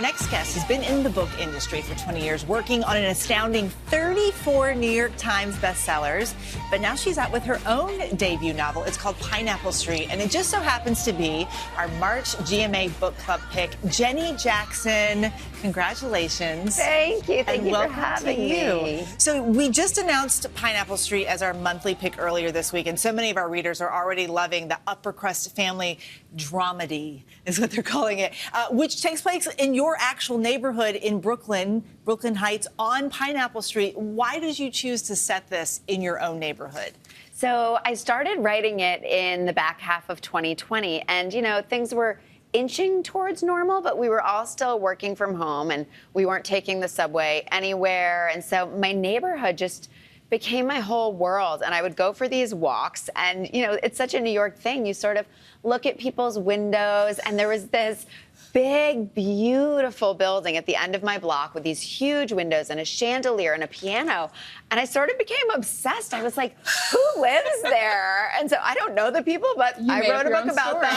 Next guest has been in the book industry for 20 years, working on an astounding 34 New York Times bestsellers. But now she's out with her own debut novel. It's called Pineapple Street, and it just so happens to be our March GMA Book Club pick, Jenny Jackson. Congratulations. Thank you. Thank you for welcome having to you. me. So we just announced Pineapple Street as our monthly pick earlier this week, and so many of our readers are already loving the upper crust family dramedy, is what they're calling it, which takes place in your actual neighborhood in Brooklyn Heights on Pineapple Street. Why did you choose to set this in your own neighborhood? So I started writing it in the back half of 2020, and things were inching towards normal, but we were all still working from home and we weren't taking the subway anywhere. And so my neighborhood just became my whole world. And I would go for these walks, and it's such a New York thing. You sort of look at people's windows, and there was this big, beautiful building at the end of my block with these huge windows and a chandelier and a piano. And I sort of became obsessed. I was like, who lives there? And so I don't know the people, but I wrote a book about them.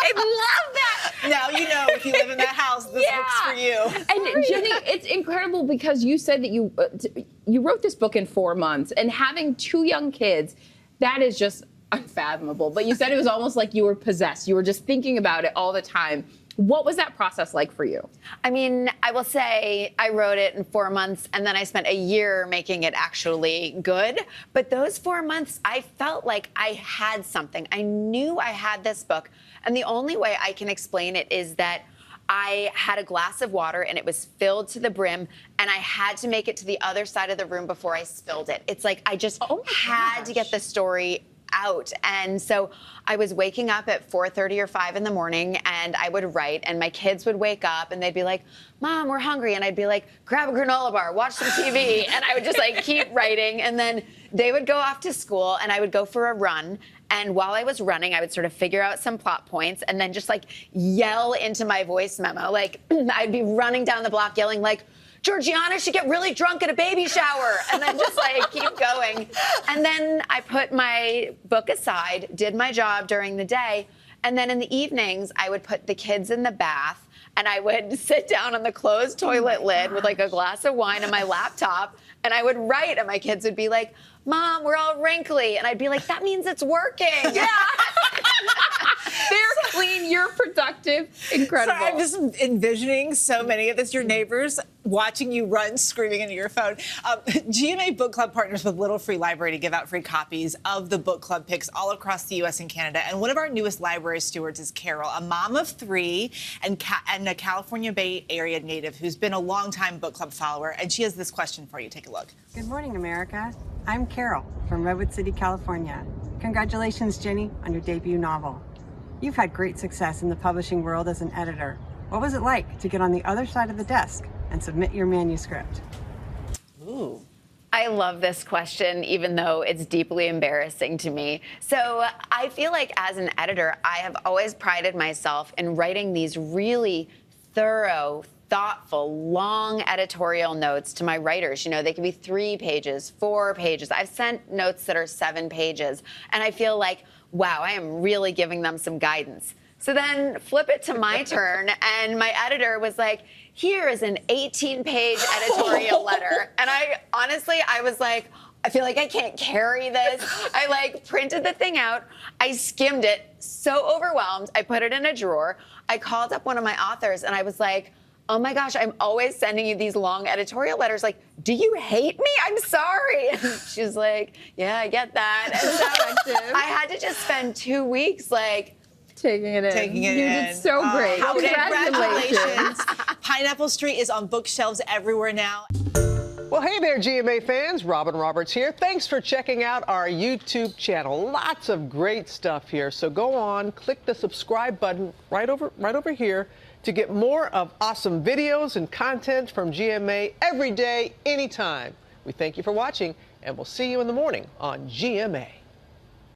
I love that. Now you know if you live in that house, this book's for you. And Jenny, it's incredible because you said that you wrote this book in 4 months, and having 2 young kids, that is just unfathomable. But you said it was almost like you were possessed. You were just thinking about it all the time. What was that process like for you? I mean, I will say I wrote it in 4 months, and then I spent a year making it actually good. But those 4 months, I felt like I had something. I knew I had this book. And the only way I can explain it is that I had a glass of water and it was filled to the brim, and I had to make it to the other side of the room before I spilled it. It's like I just had to get the story out. And so I was waking up at 4:30 or 5 in the morning, and I would write, and my kids would wake up and they'd be like, Mom, we're hungry. And I'd be like, grab a granola bar, watch some TV. And I would just keep writing. And then they would go off to school and I would go for a run. And while I was running, I would sort of figure out some plot points and then just yell into my voice memo. I'd be running down the block yelling Georgiana should get really drunk at a baby shower, and then just keep going. And then I put my book aside, did my job during the day, and then in the evenings I would put the kids in the bath, and I would sit down on the closed toilet lid with a glass of wine and my laptop, and I would write, and my kids would be like, Mom, we're all wrinkly. And I'd be like, that means it's working. Yeah. They're clean, you're productive. Incredible. So I'm just envisioning so many of this, your neighbors watching you run, screaming into your phone. GMA Book Club partners with Little Free Library to give out free copies of the book club picks all across the U.S. and Canada. And one of our newest library stewards is Carol, a mom of 3 and a California Bay Area native who's been a longtime book club follower. And she has this question for you. Take a look. Good morning, America. I'm Carol from Redwood City, California. Congratulations, Jenny, on your debut novel. You've had great success in the publishing world as an editor. What was it like to get on the other side of the desk and submit your manuscript? Ooh. I love this question, even though it's deeply embarrassing to me. So I feel like as an editor, I have always prided myself in writing these really thorough, thoughtful, long editorial notes to my writers. They can be 3 pages, 4 pages. I've sent notes that are 7 pages, and I feel like, wow, I am really giving them some guidance. So then flip it to my turn, and my editor was like, here is an 18-page editorial letter. And I was like, I feel like I can't carry this. I printed the thing out. I skimmed it, so overwhelmed. I put it in a drawer. I called up one of my authors, and I was like, oh my gosh, I'm always sending you these long editorial letters. Do you hate me? I'm sorry. And she's like, yeah, I get that. And so I had to just spend 2 weeks taking it in. You did so great. Congratulations. Pineapple Street is on bookshelves everywhere now. Well, hey there, GMA fans. Robin Roberts here. Thanks for checking out our YouTube channel. Lots of great stuff here. So go on, click the subscribe button right over here to get more of awesome videos and content from GMA every day, anytime. We thank you for watching, and we'll see you in the morning on GMA.